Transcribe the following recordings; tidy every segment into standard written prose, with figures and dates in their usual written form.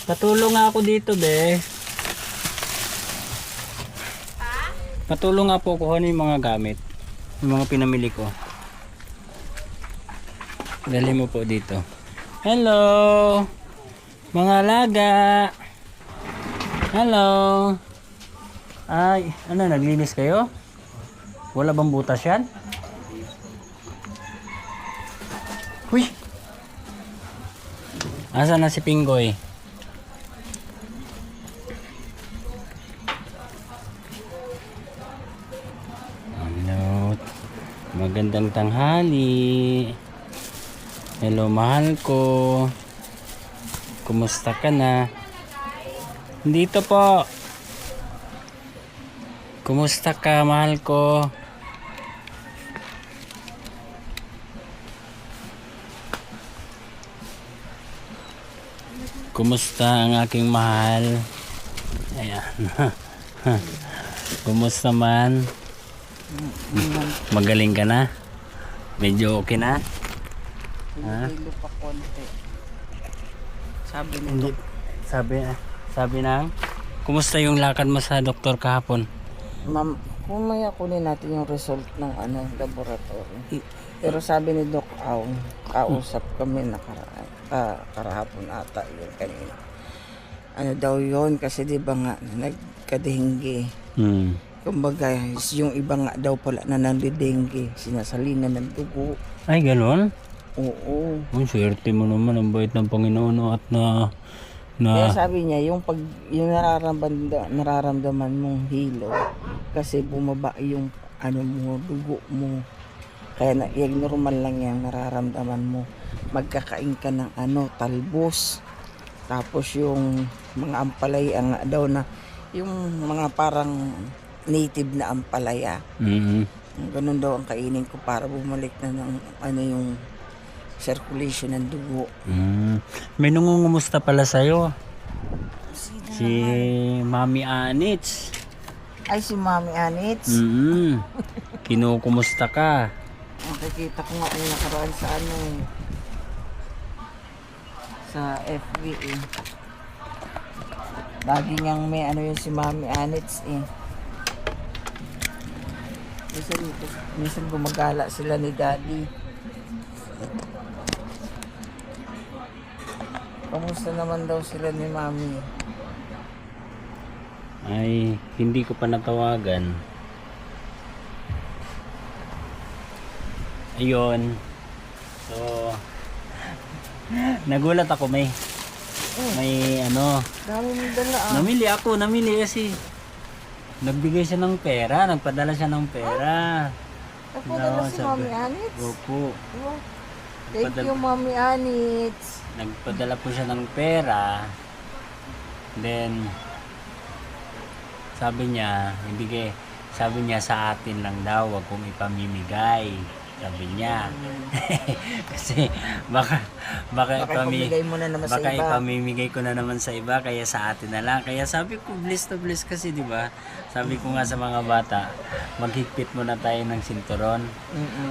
Patulong nga ako dito, be. Patulong nga po kuhanin yung mga gamit. Yung mga pinamili ko. Dali mo po dito. Hello! Mga alaga! Hello! Ay, ano, naglinis kayo? Wala bang butas yan? Huy! Asa na si Pinggoy? Ano? Magandang tanghali. Hello, mahal ko. Kumusta ka na? Dito po. Kumusta ka, mahal ko? Kumusta ang aking mahal? Ayan. Kumusta man? Magaling ka na? Medyo okay na? Ha? Hilo pa konti. Sabi ni Hindi. Sabi nang, kumusta yung lakad mo sa doktor kahapon? Ma'am, kumaya kunin natin yung result ng laboratory. Pero sabi ni Doc Aw, kausap kami karahapon ata yun kanina. Ano daw yun kasi di ba nga nagkadengge. Kumbaga yung iba nga daw pala na nandidengge, sinasalina ng dugo. Ay, ganun? Oo. Ang swerte mo naman, ang bait ng Panginoon at Kaya sabi niya, yung nararamdaman mong hilo, kasi bumaba yung dugo mo. Kaya yung normal lang yan, nararamdaman mo. Magkakain ka ng talbos. Tapos yung mga ampalaya nga daw na, yung mga parang native na ampalaya. Ganun daw ang kainin ko para bumalik na ng yung circulation ng dugo. May nangungumusta pala sa'yo. Sino Si Mami Anits. Ay, si Mami Anits. Kinukumusta ka? Nakikita ko nga yung nakaraan sa FB eh. Lagi niyang may yun si Mami Anits eh. Minsan gumagala sila ni Daddy. Kamusta naman daw sila ni Mami? Ay, hindi ko pa natawagan. Ayun. So, nagulat ako may Dami mong dala namili kasi nagbigay siya ng pera, nagpadala siya ng pera. Nagpadala si Mami Anits? Opo. Oh, thank you, Mami Anits. Nagpadala po siya ng pera. Then sabi niya sa atin lang daw, wag kong ipamimigay. Sabi niya. Kasi baka ipamimigay mo na naman sa iba. Ipamimigay ko na naman sa iba, kaya sa atin na lang. Kaya sabi ko, bless to bless kasi, di ba? Sabi ko nga sa mga bata, maghigpit muna tayo ng sinturon.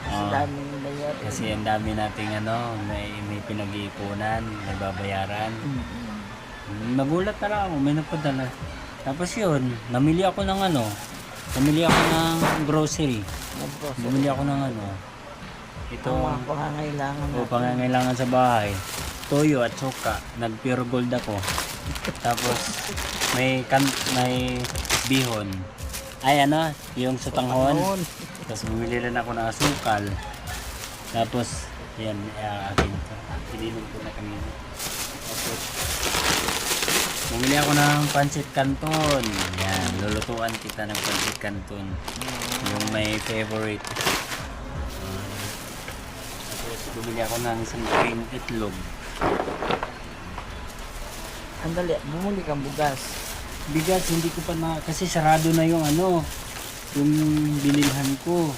Kasi dami nila yan. Kasi ang dami nating may pinag-iipunan, may babayaran. Nagulat na lang ako, may nagpadala. Tapos yun, namili ako ng grocery. Bumili ako ng ito mga pangangailangan natin. Pangangailangan sa bahay. Toyo at suka. Nag-pure gold ako. Tapos may bihon. Ay yung sutanghon. Tapos bumili rin ako ng asukal. Tapos yan, akin ito. Ininom ko na kanina. Tapos bumili ako ng pancit canton. Yan, lulutuan kita ng pancit canton. Yung may favorite. Tapos bumili ako ng isang green itlog. Andali, bumuli kang bugas. Bigas, hindi ko pa kasi sarado na yung yung binilhan ko.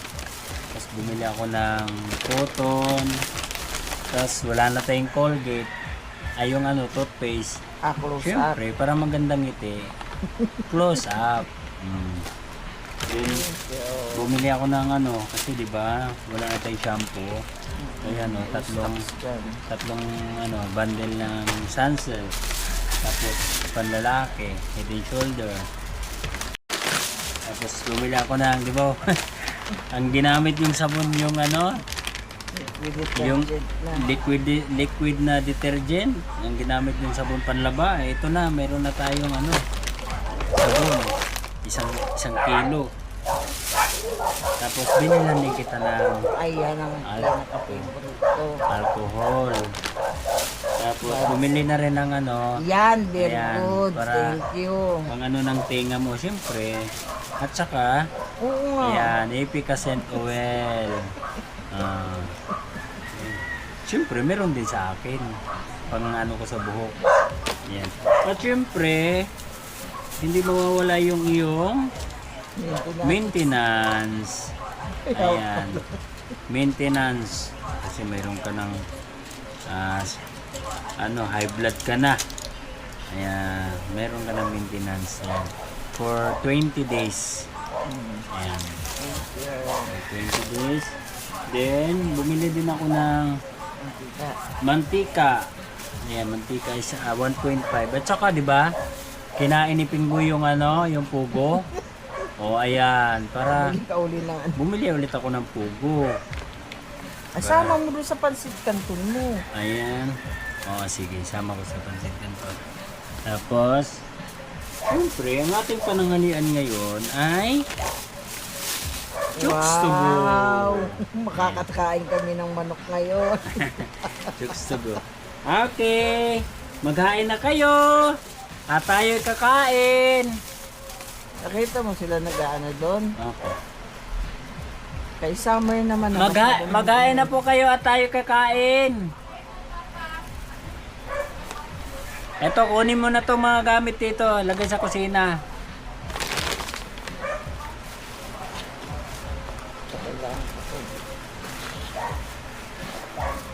Tapos bumili ako ng cotton. Tapos wala na tayong Colgate. Ay yung toothpaste. Close Siyempre, up. para magandang ngiti. Close up. Bumili ako ng kasi di ba wala na tayong shampoo. Kaya tatlong bundle ng Sunsilk. Tapos panlalaki, head and shoulder. Tapos bumili ako ng, di ba? Ang ginamit yung sabon yung ano, yung liquid na detergent. Ang ginamit yung sabon panlaba. Ito na, meron na tayong ano, sabon. Isang kilo. Tapos binilan din kita ng Ayan ang nakapaborito. alcohol. Tapos bumili na rin ng ano, Yan, very Ayan, good. para- Thank you. pang ano ng tinga mo, siyempre. At saka, Oo nga. ayan, Epicacent oil. Ah. Siyempre, meron din sa akin. Pang ano ko sa buhok. Yan. At siyempre, hindi mawawala yung iyong maintenance. Ayan. Maintenance. Kasi mayroon ka ng high blood ka na. Ayan. Meron ka ng maintenance. Ayan. For 20 days. Ayan. For 20 days. Then, bumili din ako ng mantika. Ayan, mantika is 1.5. At saka, di ba, kinain ni Pinggoy yung ano, yung pugo. O, ayan, para Kauli lang. bumili ulit ako ng pugo. Asama mo doon sa pansit canton mo. Ayan. O, sige, sama ko sa pansit canton. Tapos, siyempre, ang ating pananghalian ngayon ay chooks to go. Wow! Makakakain kami ng manok ngayon. Chooks to go. Okay, maghain na kayo. At tayo'y kakain. Nakita mo sila nag-ano doon? Okay. Kay Summer naman. ang Maghain na po kayo at tayo kakain. Eto, kunin mo na itong mga gamit dito. Lagay sa kusina.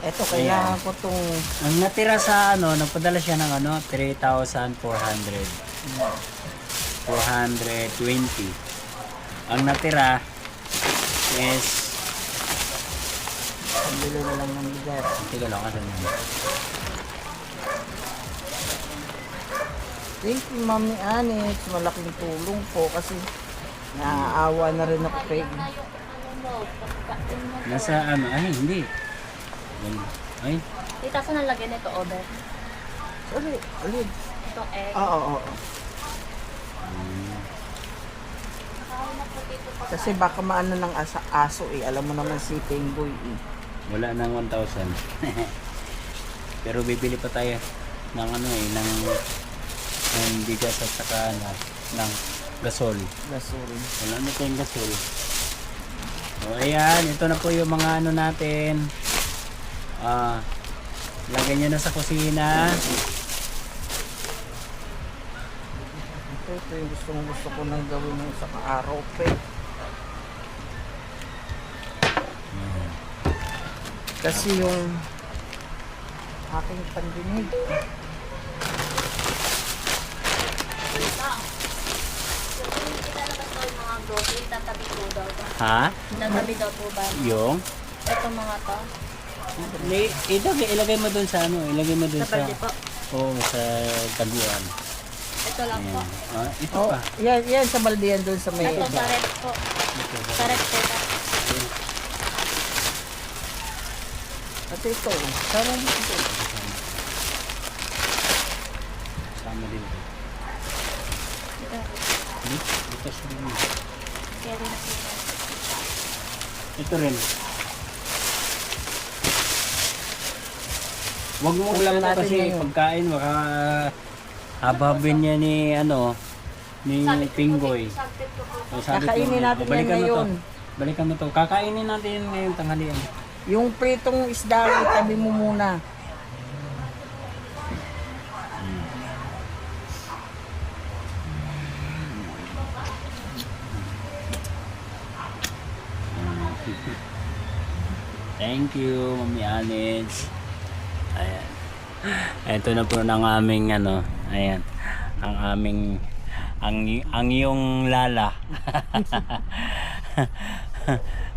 Eto, kailangan ko tong Ang natira sa ano, nagpadala siya ng ano, 3,400. 420. Ang natira is, pambili na lang ng bigas. tiga lang, kasan yun? Thank you, Mami Anix. Malaking tulong po kasi naaawa na rin ako kay... Nasa ano, ay hindi. Yan. Ay, Tita, saan nalagyan nito, over? Sorry, alin? Itong egg. Oo, oo. Kasi baka maano ng aso eh. Alam mo naman si Pengboy eh. wala nang 1,000. Pero bibili pa tayo ng ano eh, ng bigas at saka ano, ng gasol. Gasol. Wala na tayong gasol. O ayan, ito na po yung mga ano natin. Lagay nyo na sa kusina. Ito yung gusto ko nang gawin ng sa araw pa eh. Kasi yung aking pandinig. Mga grocery, tatabi po daw ba? Ha? Tatabi daw po ba? Yung? Itong mga to? Ilagay mo dun sa ano, ilagay mo dun Sa sa... balde po. Oo, sa taguan. Ito lang po. Ayan. Ito Oh, pa. yan sa baldiyan doon sa may... Ito sa red po. Sa red po. At ito, sarang ito. Sama din. Ito. Ito siya rin. Kaya rin po. Ito rin. Huwag mo ulam na natin kasi ngayon. pagkain baka hababin niya ni ano ni Pinggoy. O, sabi ko, Kakainin natin yan balikan mo ngayon. to. Balikan mo to. Kakainin natin yan ngayong tanghalian. Yung pritong isda, itabi mo muna. Thank you, Mami Anits. Ayan. Ito na po ng aming ano, ayan. Ang aming ang iyong lala.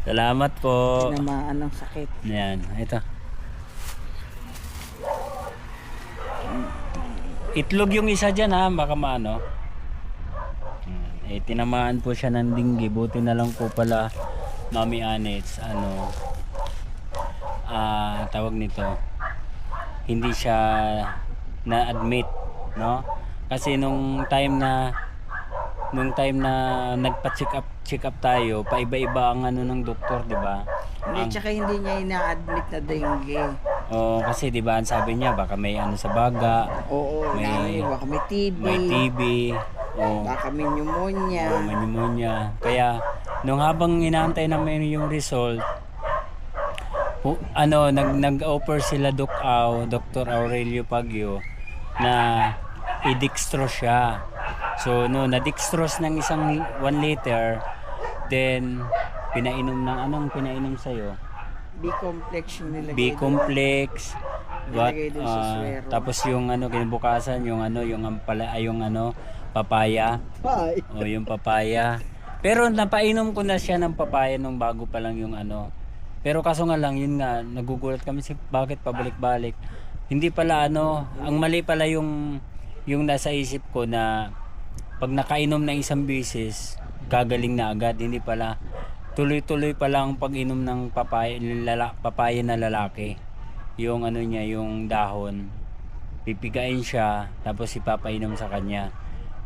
Salamat po. Tinamaan ng sakit. Ayan, ito. Itlog yung isa dyan ha, baka maano. Tinamaan po siya ng dinggi. Buti na lang po pala, Mami Anets, tawag nito, hindi siya na-admit, no? Kasi nung time na nagpa-check up tayo, paiba-iba ang ano ng doktor, di ba? Hindi, tsaka hindi niya ina-admit na dengue. Kasi di ba, ang sabi niya baka may ano sa baga, Oo, baka may TB. may TB, Baka may pneumonia. may pneumonia. Kaya nung habang inaantay namin yung result, nag-offer sila Dr. Aurelio Pagyo na i-dextrose siya. So na-dextrose ng isang 1 liter, then pinainom ng anong pinainom sa'yo? B-complex yung nilagay. B-complex. Nilagay dun sa suwero. Tapos yung kinabukasan yung papaya. Ay. Yung papaya. Pero napainom ko na siya ng papaya nung bago pa lang yung Pero kaso nga lang, yun nga, nagugulat kami bakit pabalik-balik. Hindi pala ang mali pala yung nasa isip ko na pag nakainom ng isang bisis, gagaling na agad. Hindi pala, tuloy-tuloy pa lang pag-inom ng papaya na lalaki. Yung niya, yung dahon. Pipigain siya, tapos ipapainom sa kanya.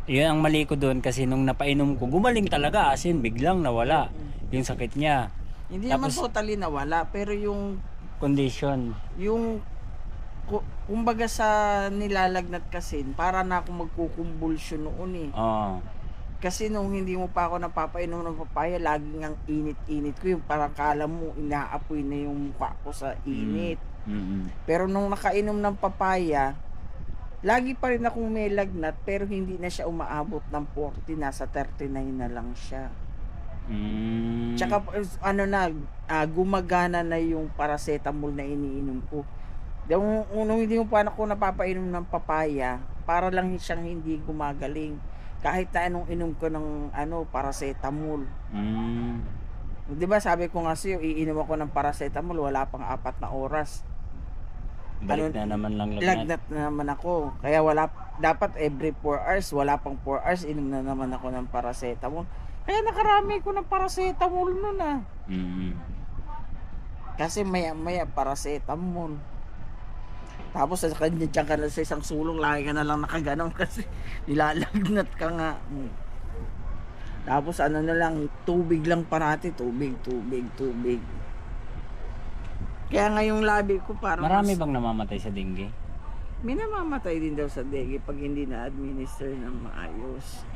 Yun ang mali ko doon kasi nung napainom ko, gumaling talaga, as in, biglang nawala yung sakit niya. Hindi Tapos, naman totally nawala, pero yung condition. Kumbaga sa nilalagnat kasi, para na ako magkukumbulsyon noon eh. Kasi nung hindi mo pa ako napapainom ng papaya, laging ang init-init ko. Yung parang kala mo, inaapoy na yung mukha ko sa init. Pero nung nakainom ng papaya, lagi pa rin akong may lagnat, pero hindi na siya umaabot ng 40, nasa 39 na lang siya. Tsaka gumagana na yung paracetamol na iniinom ko. Nung hindi mo pa ako napapainom ng papaya, para lang siyang hindi gumagaling. Kahit na anong inom ko ng paracetamol. Di ba sabi ko nga sa'yo, iinom ako ng paracetamol, wala pang 4 na oras. Balik na naman lang Lagnat na naman ako. Kaya dapat every 4 hours, wala pang 4 hours, inom na naman ako ng paracetamol. Kaya nakarami ko ng paracetamol nun ah. Kasi maya paracetamol. Tapos sa kanya dyan ka na sa isang sulong, lagi ka na lang nakaganon kasi nilalagnat ka nga. Tapos na lang, tubig lang parati, tubig. Kaya nga yung labi ko parang... Marami bang namamatay sa dengue? May namamatay din daw sa dengue pag hindi na-administer ng maayos.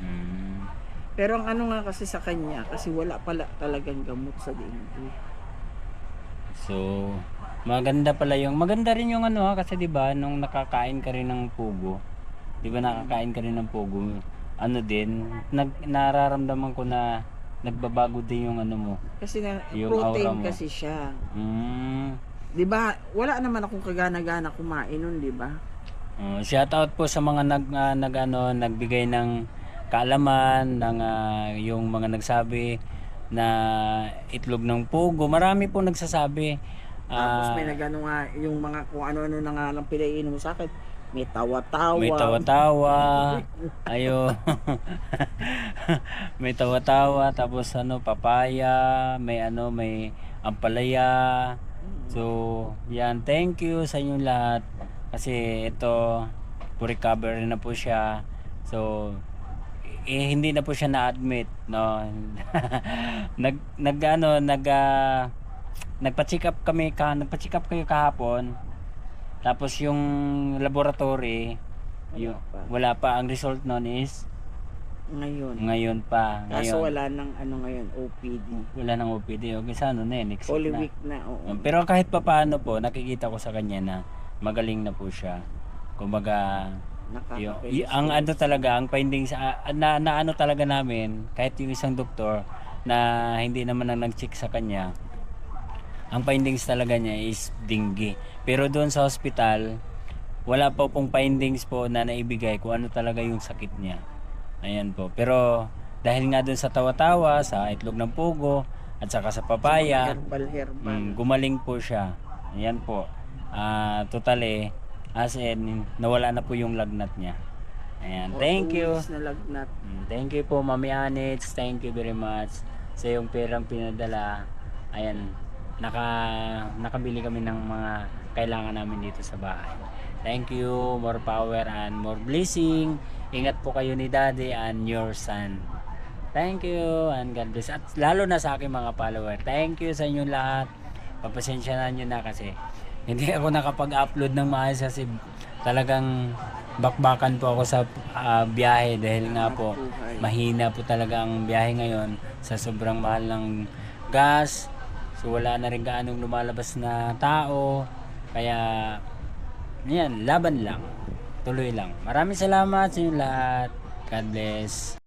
Pero ang nga kasi sa kanya, kasi wala pala talagang gamot sa dengue. So, maganda rin yung kasi 'di ba nung nakakain ka rin ng pugo. 'Di ba nakakain ka rin ng pugo? Nararamdaman ko na nagbabago din yung mo. Kasi yung protein aura mo. kasi siya. 'Di ba? Wala naman akong kagana-gana kumain nun, 'di ba? Shout out po sa mga nagbigay ng kaalaman ng yung mga nagsabi na itlog ng pugo. Marami po nagsasabi. Tapos may nagano nga yung mga kung ano-ano na nga lang pinainom sa akin. May tawa-tawa. May tawa-tawa. Ayo. May tawa-tawa, tapos papaya, may ampalaya. So, yan, thank you sa inyong lahat kasi ito recover na po siya. So, hindi na po siya na-admit, no. Nagpa-check up kayo kahapon. Tapos yung laboratory, wala pa. Ang result nun is ngayon pa. Kaso wala nang ngayon, OPD. Wala nang OPD. Okay, sa next Holy week week na. Oo. Pero kahit pa paano po, nakikita ko sa kanya na magaling na po siya. Kumbaga, ang talaga, ang findings na talaga namin, kahit yung isang doktor na hindi naman nag-check sa kanya, ang findings talaga niya is dengue. Pero doon sa hospital, wala pa pong findings po na naibigay kung ano talaga yung sakit niya. Ayan po. Pero dahil nga doon sa tawa-tawa, sa itlog ng pugo, at saka sa papaya, herbal. gumaling po siya. Ayan po. Totally, As in, nawala na po yung lagnat niya. Ayan, thank you. Na lagnat. Thank you po, Mami Anits. Thank you very much sa yung perang pinadala. Ayan, nakabili kami ng mga kailangan namin dito sa bahay. Thank you, more power and more blessing. Ingat po kayo ni Daddy and your son. Thank you and God bless. At lalo na sa aking mga follower. Thank you sa inyong lahat. Pagpasensyahan nyo na kasi hindi ako nakapag-upload ng maayos kasi talagang bakbakan po ako sa biyahe dahil nga po mahina po talaga ang biyahe ngayon sa sobrang mahal ng gas. So wala na rin gaanong lumalabas na tao. Kaya yan, laban lang. Tuloy lang. Maraming salamat sa inyo lahat. God bless.